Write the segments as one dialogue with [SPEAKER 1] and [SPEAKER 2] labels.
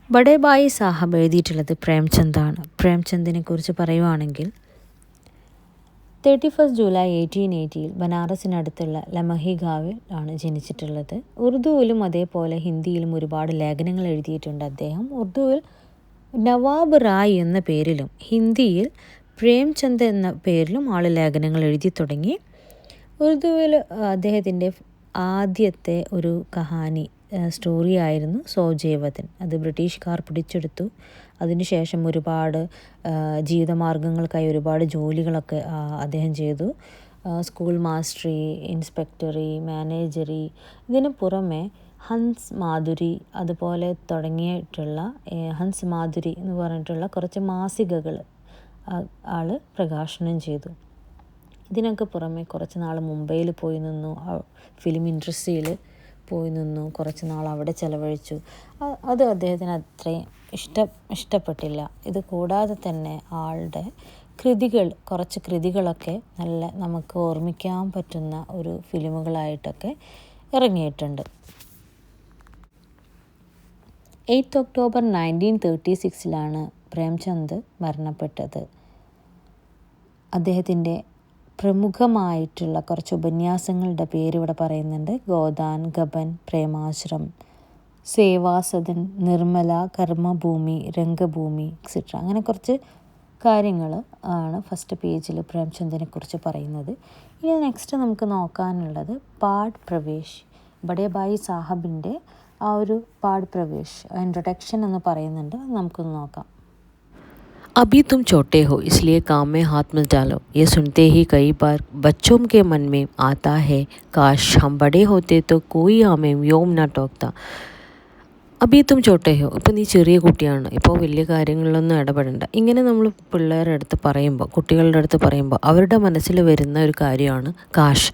[SPEAKER 1] ബഡേ ഭായി സാഹബ് എഴുതിയിട്ടുള്ളത് പ്രേംചന്ദാണ്. പ്രേംചന്ദിനെ കുറിച്ച് പറയുവാണെങ്കിൽ 31 ജൂലൈ 1880 ബനാറസിനടുത്തുള്ള ലമഹി ഗാവിൽ ആണ് ജനിച്ചിട്ടുള്ളത്. ഉറുദുവിലും അതേപോലെ ഹിന്ദിയിലും ഒരുപാട് ലേഖനങ്ങൾ എഴുതിയിട്ടുണ്ട് അദ്ദേഹം. ഉറുദുവിൽ നവാബ് റായ് എന്ന പേരിലും ഹിന്ദിയിൽ പ്രേംചന്ദ് എന്ന പേരിലും ആൾ ലേഖനങ്ങൾ എഴുതി തുടങ്ങി. ഉറുദുവിൽ അദ്ദേഹത്തിൻ്റെ ആദ്യത്തെ ഒരു കഹാനി സ്റ്റോറി ആയിരുന്നു സോജേവതൻ. അത് ബ്രിട്ടീഷുകാർ പിടിച്ചെടുത്തു. അതിനുശേഷം ഒരുപാട് ജീവിതമാർഗങ്ങൾക്കായി ഒരുപാട് ജോലികളൊക്കെ അദ്ദേഹം ചെയ്തു. സ്കൂൾ മാസ്റ്ററി, ഇൻസ്പെക്ടറി, മാനേജറി, ഇതിന് പുറമെ ഹൻസ് മാധുരി അതുപോലെ തുടങ്ങിയിട്ടുള്ള ഹൻസ് മാധുരി എന്ന് പറഞ്ഞിട്ടുള്ള കുറച്ച് മാസികകൾ ആൾ പ്രകാശനം ചെയ്തു. ഇതിനൊക്കെ പുറമെ കുറച്ച് നാൾ മുംബൈയിൽ പോയി നിന്നു, ഫിലിം ഇൻഡസ്ട്രിയിൽ പോയി നിന്നു, കുറച്ച് നാൾ അവിടെ ചിലവഴിച്ചു. അത് അദ്ദേഹത്തിന് അത്രയും ഇഷ്ടപ്പെട്ടില്ല. ഇത് കൂടാതെ തന്നെ ആളുടെ കുറച്ച് കൃതികളൊക്കെ നല്ല നമുക്ക് ഓർമ്മിക്കാൻ പറ്റുന്ന ഒരു ഫിലിമുകളായിട്ടൊക്കെ ഇറങ്ങിയിട്ടുണ്ട്. 8 ഒക്ടോബർ 1936 പ്രേംചന്ദ് മരണപ്പെട്ടത്. അദ്ദേഹത്തിൻ്റെ പ്രമുഖമായിട്ടുള്ള കുറച്ച് ഉപന്യാസങ്ങളുടെ പേര് ഇവിടെ പറയുന്നുണ്ട്. ഗോദാൻ, ഗബൻ, പ്രേമാശ്രം, സേവാസദൻ, നിർമ്മല, കർമ്മഭൂമി, രംഗഭൂമി എക്സെട്ര. അങ്ങനെ കുറച്ച് കാര്യങ്ങൾ ആണ് ഫസ്റ്റ് പേജിൽ പ്രേംചന്ദിനെ കുറിച്ച് പറയുന്നത്. ഇനി നെക്സ്റ്റ് നമുക്ക് നോക്കാനുള്ളത് പാഠ് പ്രവേശ്. ബഡേ ഭായി സാഹബിൻ്റെ ആ ഒരു പാഠ് പ്രവേശ് ഇൻട്രൊഡക്ഷൻ എന്ന് പറയുന്നുണ്ട്. നമുക്കൊന്ന് നോക്കാം.
[SPEAKER 2] अभी तुम छोटे हो इसलिए काम में हाथ मत डालो. ये सुनते ही कई बार बच्चों के मन में आता है काश हम बड़े होते तो कोई हमें व्योम ना टोकता. അബി തും ചോട്ടെ ഹോ, ഇപ്പോൾ നീ ചെറിയ കുട്ടിയാണ്, ഇപ്പോൾ വലിയ കാര്യങ്ങളിലൊന്നും ഇടപെടണ്ട. ഇങ്ങനെ നമ്മൾ പിള്ളേരുടെ അടുത്ത് പറയുമ്പോൾ, കുട്ടികളുടെ അടുത്ത് പറയുമ്പോൾ അവരുടെ മനസ്സിൽ വരുന്ന ഒരു കാര്യമാണ് കാഷ്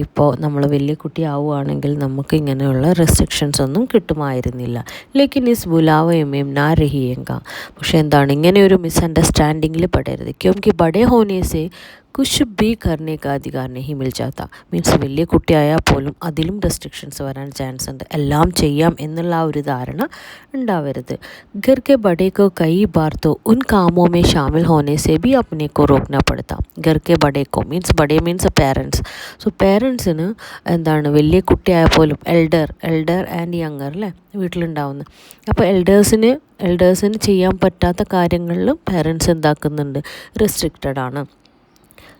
[SPEAKER 2] ഇപ്പോൾ നമ്മൾ വലിയ കുട്ടിയാവുകയാണെങ്കിൽ നമുക്ക് ഇങ്ങനെയുള്ള റെസ്ട്രിക്ഷൻസ് ഒന്നും കിട്ടുമായിരുന്നില്ല. ലേക്കിൻ ഇസ് ബുലാവയും നാ രഹിയേങ്ക. പക്ഷെ എന്താണ്, ഇങ്ങനെ ഒരു മിസ്അണ്ടർസ്റ്റാൻഡിങ്ങിൽ പെടരുത്. ക്യോംകി ബഡേ ഹോനേസെ കുഷ് ബി കർണേ കാ അധികാർ നഹീ മിൽ ജാത്ത. മീൻസ് വലിയ കുട്ടിയായാൽ പോലും അതിലും റെസ്ട്രിക്ഷൻസ് വരാൻ ചാൻസ് ഉണ്ട്. എല്ലാം ചെയ്യാം എന്നുള്ള ആ ഒരു ധാരണ ഉണ്ടാവരുത്. घर के बड़े को कई बार तो उन कामों में शामिल होने से भी अपने को रोकना पड़ता. घर के बड़े को बड़े മീൻസ് പേരൻസ്. സോ പേരൻസിന് എന്താണ്, വലിയ കുട്ടിയായാൽ പോലും എൽഡർ ആൻഡ് യങ്ങർ അല്ലേ വീട്ടിലുണ്ടാവുന്നത്. അപ്പോൾ എൽഡേഴ്സിന് ചെയ്യാൻ പറ്റാത്ത കാര്യങ്ങളിലും പേരൻസ് എന്താക്കുന്നുണ്ട്,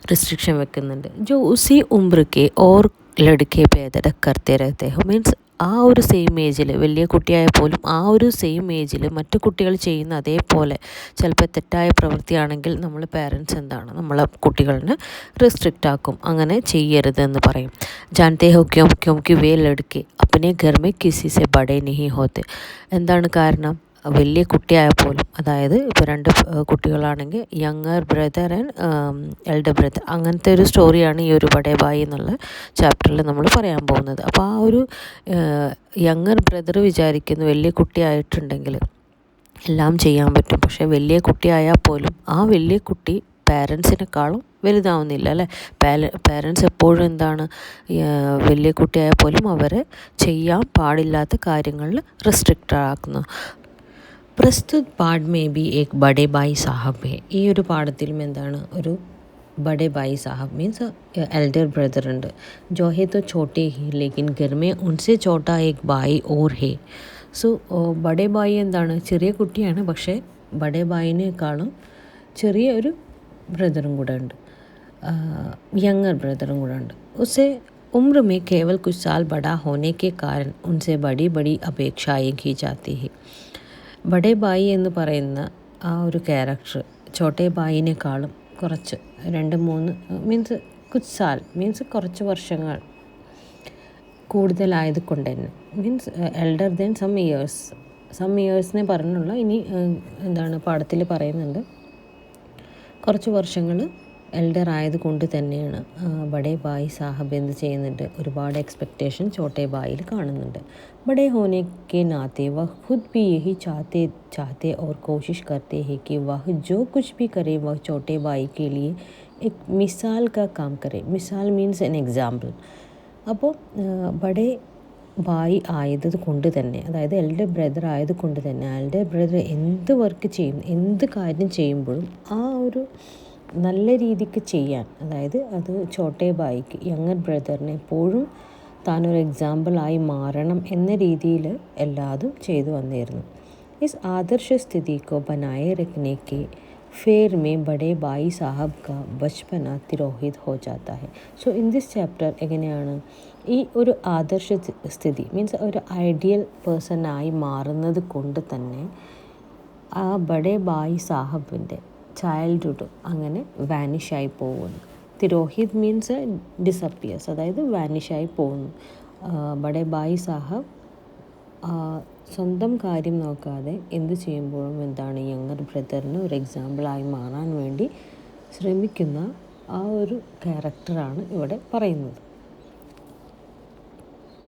[SPEAKER 2] റിസ്ട്രിക്ഷൻ വെക്കുന്നുണ്ട്. ജോ ഉസി ഉംബ്രക്ക് ഓർ ലടുക്കെ പേദ കർത്തേ രഹത്തെ ഹോ. മീൻസ് ആ ഒരു സെയിം ഏജിൽ, വലിയ കുട്ടിയായാൽ പോലും ആ ഒരു സെയിം ഏജിൽ മറ്റു കുട്ടികൾ ചെയ്യുന്ന അതേപോലെ ചിലപ്പോൾ തെറ്റായ പ്രവൃത്തിയാണെങ്കിൽ നമ്മൾ പേരൻസ് എന്താണ്, നമ്മളെ കുട്ടികളിനെ റെസ്ട്രിക്റ്റ് ആക്കും. അങ്ങനെ ചെയ്യരുതെന്ന് പറയും. ജാൻതേ ഹോ ക്യോംകി വേ ലടുക്കെ അപ്പനെ ഘർ മേ കിസി സെ ബഡേ നഹീ ഹോത്തെ. എന്താണ് കാരണം, വലിയ കുട്ടിയായപ്പോലും, അതായത് ഇപ്പോൾ 2 കുട്ടികളാണെങ്കിൽ younger brother and elder brother, അങ്ങനത്തെ ഒരു സ്റ്റോറിയാണ് ഈ ഒരു ബഡേ ഭായി എന്നുള്ള ചാപ്റ്ററിൽ നമ്മൾ പറയാൻ പോകുന്നത്. അപ്പോൾ ആ ഒരു യങ്ങർ ബ്രദർ വിചാരിക്കുന്നു വലിയ കുട്ടിയായിട്ടുണ്ടെങ്കിൽ എല്ലാം ചെയ്യാൻ പറ്റും. പക്ഷേ വലിയ കുട്ടിയായാൽ പോലും ആ വലിയ കുട്ടി പാരൻസിനെക്കാളും വലുതാവുന്നില്ല അല്ലേ. പാരൻസ് എപ്പോഴും എന്താണ്, വലിയ കുട്ടിയായാൽ പോലും അവരെ ചെയ്യാൻ പാടില്ലാത്ത കാര്യങ്ങളിൽ റെസ്ട്രിക്റ്റഡ് ആക്കുന്നു. പ്രസ്തുത് പാഠ് മേ ബി ഏക് ബഡേ ഭായി സാഹബ് ഹെ. ഈ ഒരു പാഠത്തിലും എന്താണ്, ഒരു Bade Bhai Sahab means elder brother ഉണ്ട്. ജോ ഹെ തോ ഛോട്ടെ ഹി ലേക്കിൻ ഘർ മേ ഉൻസെ ഛോട്ടാ ഏക് ഭായി ഓർ ഹെ. സോ ബഡേ ഭായി എന്താണ്, ചെറിയ കുട്ടിയാണ്, പക്ഷേ ബഡേ ഭായിനേക്കാളും ചെറിയ ഒരു ബ്രദറും കൂടെ ഉണ്ട്, യങ്ങർ ബ്രദറും കൂടെ ഉണ്ട്. ഉസെ उम्र में केवल कुछ साल बड़ा होने के कारण उनसे बड़ी बड़ी अपेक्षाएं की जाती है. ബഡേ ഭായി എന്ന് പറയുന്ന ആ ഒരു ക്യാരക്ടർ ഛോട്ടെ ഭായിനേക്കാളും കുറച്ച് 2-3 മീൻസ് കുച്ച് സാൽ മീൻസ് കുറച്ച് വർഷങ്ങൾ കൂടുതലായത് കൊണ്ട് തന്നെ, മീൻസ് എൽഡർ ദെൻ സം ഇയേഴ്സിനെ പറഞ്ഞുള്ള. ഇനി എന്താണ് പാഠത്തിൽ പറയുന്നുണ്ട്, കുറച്ച് വർഷങ്ങൾ എൽഡർ ആയതുകൊണ്ട് തന്നെയാണ് ബഡേ ഭായി സാഹബ് എന്ത് ചെയ്യുന്നുണ്ട്, ഒരുപാട് എക്സ്പെക്റ്റേഷൻ ഛോട്ടെ ഭായിൽ കാണുന്നുണ്ട്. बड़े होने के नाते वह खुद भी यही चाहते और कोशिश करते हैं कि वह जो कुछ भी करे वह छोटे भाई के लिए एक मिसाल का काम करे. मिसाल मीन्स एन एग्जाम्पल. അപ്പോൾ ബഡേ ബായി ആയത് കൊണ്ട് തന്നെ, അതായത് എൽഡർ ബ്രദർ ആയത് കൊണ്ട് തന്നെ എൽഡർ ബ്രദർ എന്ത് വർക്ക് ചെയ്യും, എന്ത് കാര്യം ചെയ്യുമ്പോഴും ആ ഒരു നല്ല രീതിക്ക് ചെയ്യാൻ, അതായത് അത് ചോട്ടെ ബായിക്ക് യങ്ങർ ബ്രദറിനെ എപ്പോഴും താനൊരു എക്സാമ്പിളായി മാറണം എന്ന രീതിയിൽ എല്ലാതും ചെയ്തു വന്നിരുന്നു. इस आदर्श स्थिति को बनाए रखने के फेर में बड़े भाई साहब का बचपना तिरोहित हो जाता है. സോ ഇൻ ദിസ് ചാപ്റ്റർ എങ്ങനെയാണ് ഈ ഒരു ആദർശ സ്ഥിതി മീൻസ് ഒരു ഐഡിയൽ പേഴ്സണായി മാറുന്നത് കൊണ്ട് തന്നെ ആ ബഡേ ബായി സാഹബിൻ്റെ ചൈൽഡ്ഹുഡ് അങ്ങനെ വാനിഷായി പോകുന്നു. തിരോഹിത് മീൻസ് ഡിസപ്പിയേഴ്സ്, അതായത് വാനിഷായി പോകുന്നു. ബഡേ ബായി സാഹബ് സ്വന്തം കാര്യം നോക്കാതെ എന്ത് ചെയ്യുമ്പോഴും എന്താണ് യങ്ങർ ബ്രദറിന് ഒരു എക്സാമ്പിളായി മാറാൻ വേണ്ടി ശ്രമിക്കുന്ന ആ ഒരു ക്യാരക്ടറാണ് ഇവിടെ പറയുന്നത്.